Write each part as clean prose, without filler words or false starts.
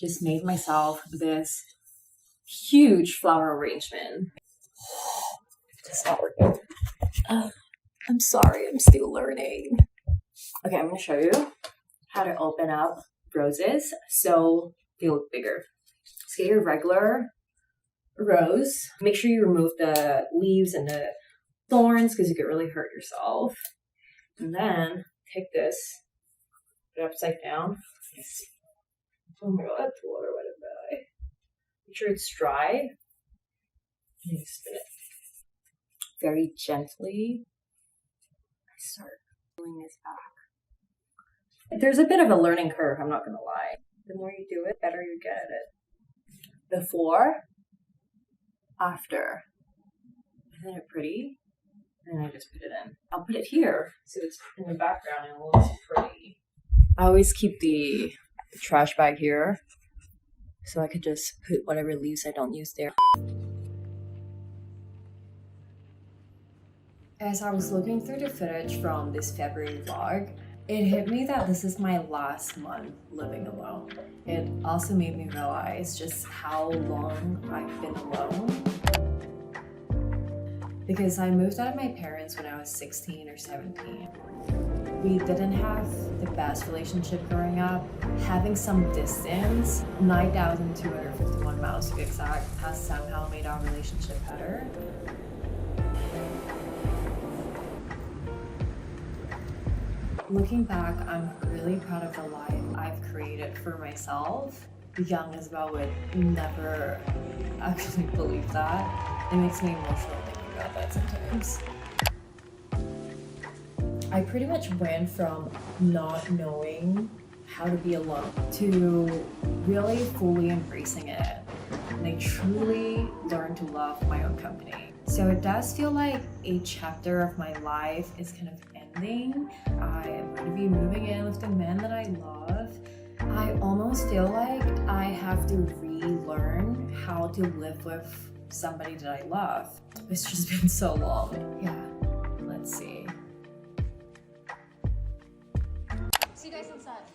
just made myself this huge flower arrangement. It's not working. I'm sorry, I'm still learning. Okay, I'm gonna show you how to open up roses so they look bigger. So get your regular rose. Make sure you remove the leaves and the thorns because you could really hurt yourself. And then take this, put it upside down. Oh my god, the water went by. Make sure it's dry. And you spin it very gently. I start pulling this back. There's a bit of a learning curve, I'm not gonna lie. The more you do it, the better you get at it. Before, after. Isn't it pretty? And I just put it in. I'll put it here so it's in the background and it looks pretty. I always keep the trash bag here so I could just put whatever leaves I don't use there. As I was looking through the footage from this February vlog, it hit me that this is my last month living alone. It also made me realize just how long I've been alone. Because I moved out of my parents when I was 16 or 17. We didn't have the best relationship growing up. Having some distance, 9,251 miles to be exact, has somehow made our relationship better. Looking back, I'm really proud of the life I've created for myself. Young Isabel would never actually believe that. It makes me emotional thinking about that sometimes. I pretty much went from not knowing how to be alone to really fully embracing it. And I truly learned to love my own company. So it does feel like a chapter of my life is kind of ending. I am going to be moving in with the man that I love. I almost feel like I have to relearn how to live with somebody that I love. It's just been so long. Yeah, let's see. See you guys on set.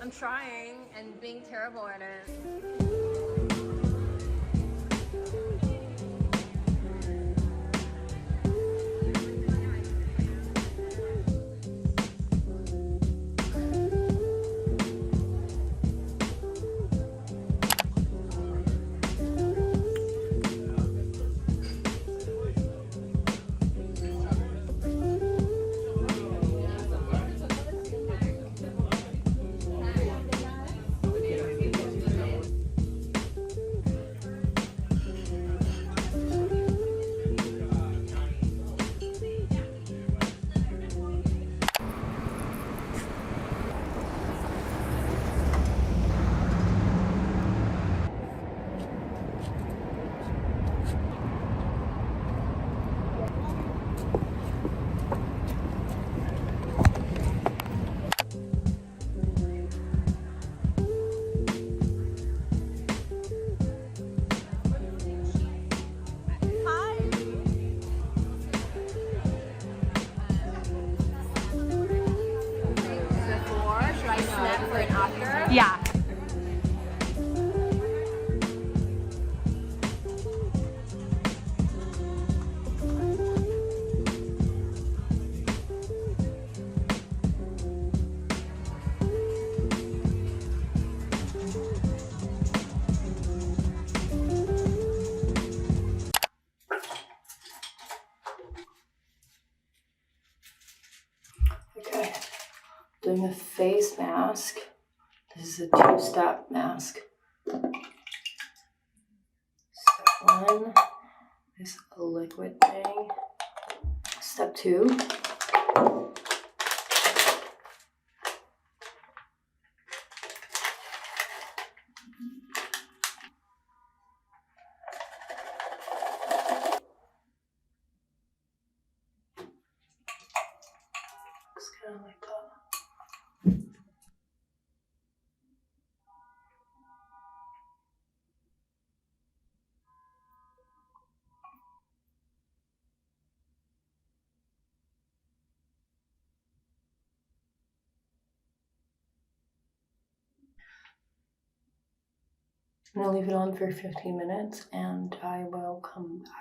I'm trying and being terrible at it. Yeah. Okay, doing a face mask. This is a 2-step mask. Step 1 is a liquid thing. Step 2. Looks kind of like that. I'm gonna leave it on for 15 minutes and I will come back.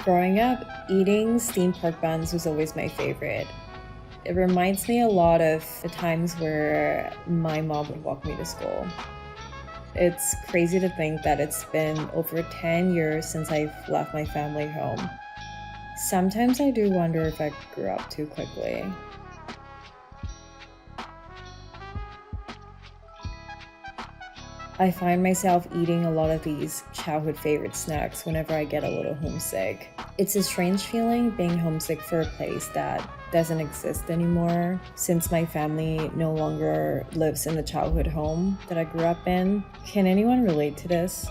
Growing up, eating steamed pork buns was always my favorite. It reminds me a lot of the times where my mom would walk me to school. It's crazy to think that it's been over 10 years since I've left my family home. Sometimes I do wonder if I grew up too quickly. I find myself eating a lot of these childhood favorite snacks whenever I get a little homesick. It's a strange feeling being homesick for a place that doesn't exist anymore, since my family no longer lives in the childhood home that I grew up in. Can anyone relate to this?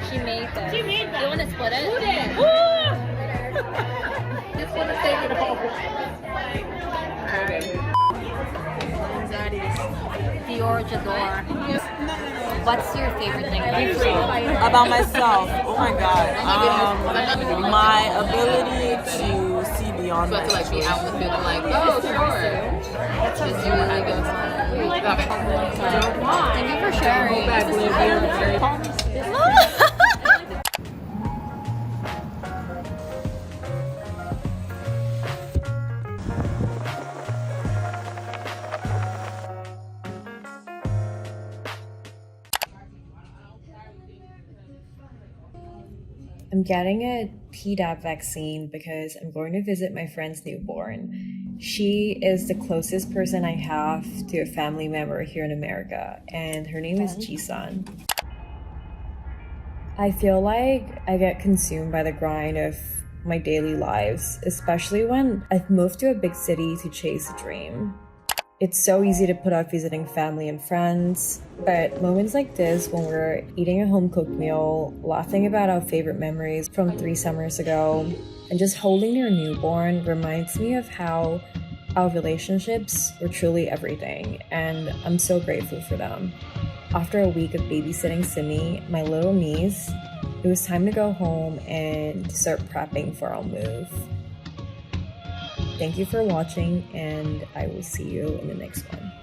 She made this. You want to split it? This one is savor. Dior Jador. What's your favorite thing about yourself? About myself? Oh my god. My ability to see beyond my situation. Oh, sure. That's just you and I go. Thank you for sharing. I'm getting a Tdap vaccine because I'm going to visit my friend's newborn. She is the closest person I have to a family member here in America, and her name is Jisun. I feel like I get consumed by the grind of my daily lives, especially when I've moved to a big city to chase a dream. It's so easy to put off visiting family and friends, but moments like this, when we're eating a home-cooked meal, laughing about our favorite memories from 3 summers ago, and just holding your newborn reminds me of how our relationships were truly everything, and I'm so grateful for them. After a week of babysitting Simi, my little niece, it was time to go home and start prepping for our move. Thank you for watching, and I will see you in the next one.